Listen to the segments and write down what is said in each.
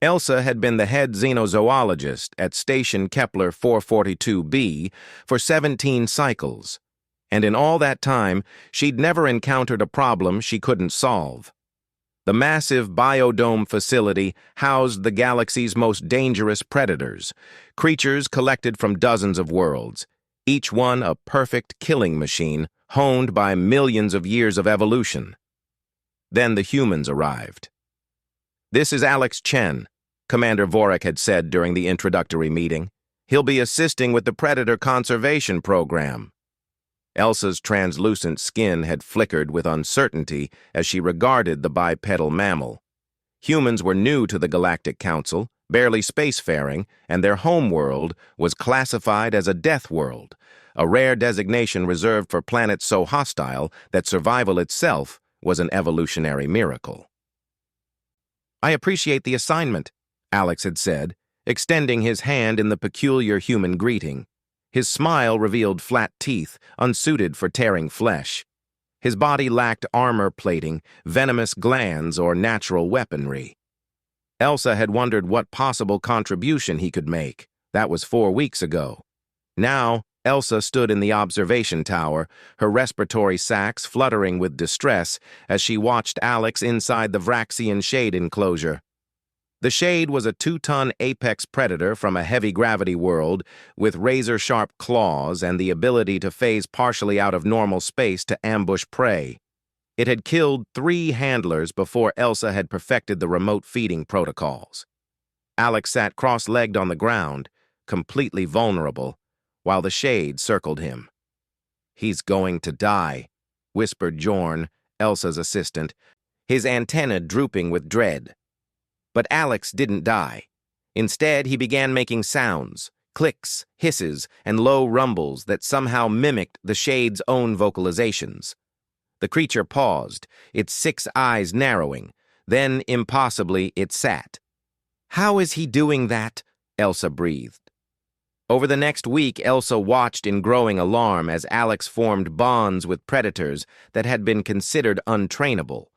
Elsa had been the head xenozoologist at Station Kepler 442b for 17 cycles, and in all that time, she'd never encountered a problem she couldn't solve. The massive biodome facility housed the galaxy's most dangerous predators, creatures collected from dozens of worlds, each one a perfect killing machine honed by millions of years of evolution. Then the humans arrived. "This is Alex Chen," Commander Vorik had said during the introductory meeting. "He'll be assisting with the Predator Conservation Program." Elsa's translucent skin had flickered with uncertainty as she regarded the bipedal mammal. Humans were new to the Galactic Council, barely spacefaring, and their homeworld was classified as a death world, a rare designation reserved for planets so hostile that survival itself was an evolutionary miracle. "I appreciate the assignment," Alex had said, extending his hand in the peculiar human greeting. His smile revealed flat teeth, unsuited for tearing flesh. His body lacked armor plating, venomous glands, or natural weaponry. Elsa had wondered what possible contribution he could make. That was 4 weeks ago. Now, Elsa stood in the observation tower, her respiratory sacs fluttering with distress as she watched Alex inside the Vraxian shade enclosure. The Shade was a 2-ton apex predator from a heavy-gravity world with razor-sharp claws and the ability to phase partially out of normal space to ambush prey. It had killed 3 handlers before Elsa had perfected the remote feeding protocols. Alex sat cross-legged on the ground, completely vulnerable, while the Shade circled him. "He's going to die," whispered Jorn, Elsa's assistant, his antenna drooping with dread. But Alex didn't die. Instead, he began making sounds, clicks, hisses, and low rumbles that somehow mimicked the Shade's own vocalizations. The creature paused, its 6 eyes narrowing. Then, impossibly, it sat. "How is he doing that?" Elsa breathed. Over the next week, Elsa watched in growing alarm as Alex formed bonds with predators that had been considered untrainable.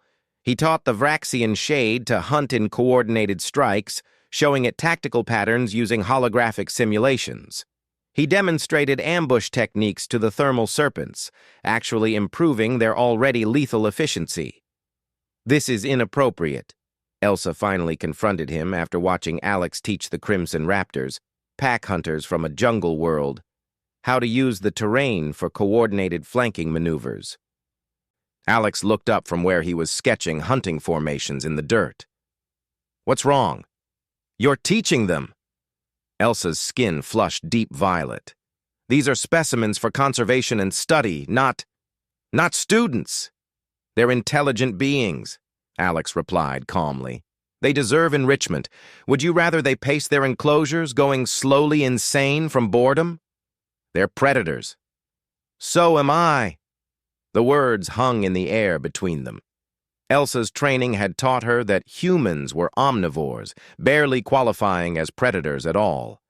He taught the Vraxian Shade to hunt in coordinated strikes, showing it tactical patterns using holographic simulations. He demonstrated ambush techniques to the thermal serpents, actually improving their already lethal efficiency. "This is inappropriate," Elsa finally confronted him after watching Alex teach the Crimson Raptors, pack hunters from a jungle world, how to use the terrain for coordinated flanking maneuvers. Alex looked up from where he was sketching hunting formations in the dirt. "What's wrong?" "You're teaching them." Elsa's skin flushed deep violet. "These are specimens for conservation and study, not students." "They're intelligent beings," Alex replied calmly. "They deserve enrichment. Would you rather they pace their enclosures, going slowly insane from boredom?" "They're predators." "So am I." The words hung in the air between them. Elsa's training had taught her that humans were omnivores, barely qualifying as predators at all.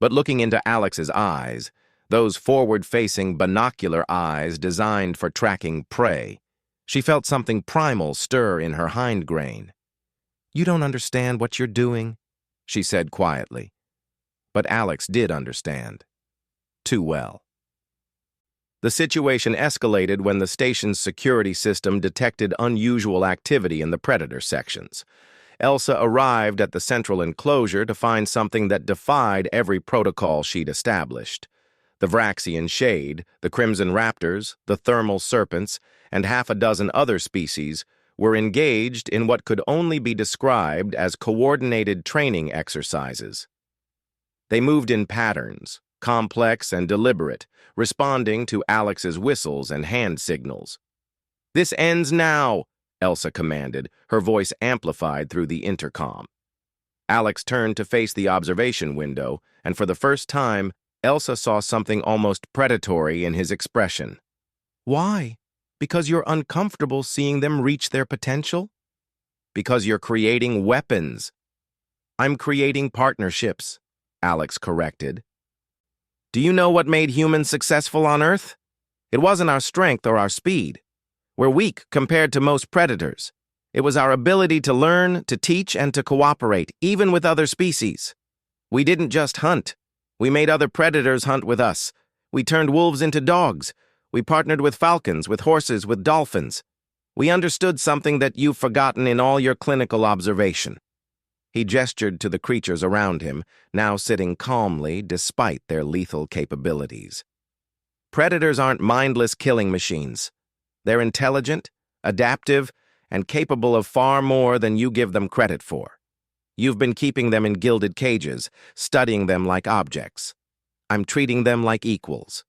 But looking into Alex's eyes, those forward-facing binocular eyes designed for tracking prey, she felt something primal stir in her hindbrain. "You don't understand what you're doing," she said quietly. But Alex did understand. Too well. The situation escalated when the station's security system detected unusual activity in the predator sections. Elsa arrived at the central enclosure to find something that defied every protocol she'd established. The Vraxian Shade, the Crimson Raptors, the Thermal Serpents, and half a dozen other species were engaged in what could only be described as coordinated training exercises. They moved in patterns, complex and deliberate, responding to Alex's whistles and hand signals. "This ends now," Elsa commanded, her voice amplified through the intercom. Alex turned to face the observation window, and for the first time, Elsa saw something almost predatory in his expression. "Why? Because you're uncomfortable seeing them reach their potential? Because you're creating weapons." "I'm creating partnerships," Alex corrected. "Do you know what made humans successful on Earth? It wasn't our strength or our speed. We're weak compared to most predators. It was our ability to learn, to teach, and to cooperate, even with other species. We didn't just hunt. We made other predators hunt with us. We turned wolves into dogs. We partnered with falcons, with horses, with dolphins. We understood something that you've forgotten in all your clinical observation. He gestured to the creatures around him, now sitting calmly despite their lethal capabilities. Predators aren't mindless killing machines. They're intelligent, adaptive, and capable of far more than you give them credit for. You've been keeping them in gilded cages, studying them like objects. I'm treating them like equals.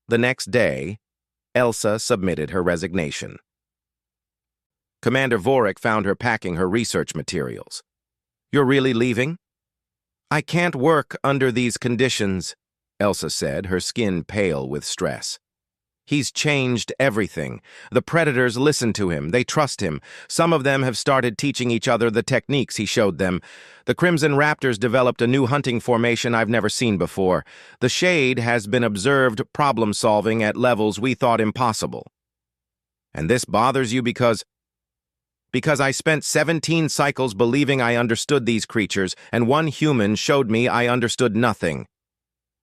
The next day, Elsa submitted her resignation. Commander Vorik found her packing her research materials. "You're really leaving?" "I can't work under these conditions," Elsa said, her skin pale with stress. "He's changed everything. The predators listen to him. They trust him. Some of them have started teaching each other the techniques he showed them. The Crimson Raptors developed a new hunting formation I've never seen before. The Shade has been observed problem-solving at levels we thought impossible." "And this bothers you because I spent 17 cycles believing I understood these creatures, and one human showed me I understood nothing."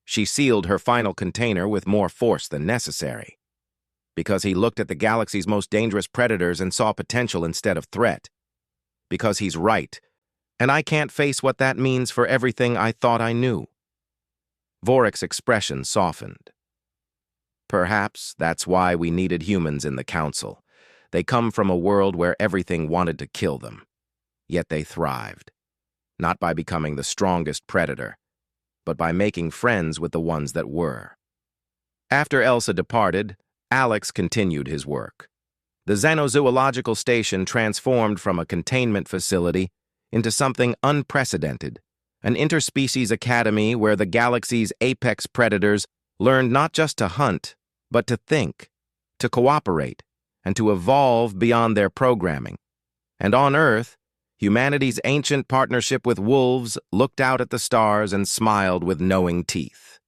She sealed her final container with more force than necessary. "Because he looked at the galaxy's most dangerous predators and saw potential instead of threat. Because he's right, and I can't face what that means for everything I thought I knew." Vorik's expression softened. "Perhaps that's why we needed humans in the Council. They come from a world where everything wanted to kill them. Yet they thrived. Not by becoming the strongest predator, but by making friends with the ones that were." After Elsa departed, Alex continued his work. The Xenozoological Station transformed from a containment facility into something unprecedented, an interspecies academy where the galaxy's apex predators learned not just to hunt, but to think, to cooperate, and to evolve beyond their programming. And on Earth, humanity's ancient partnership with wolves looked out at the stars and smiled with knowing teeth.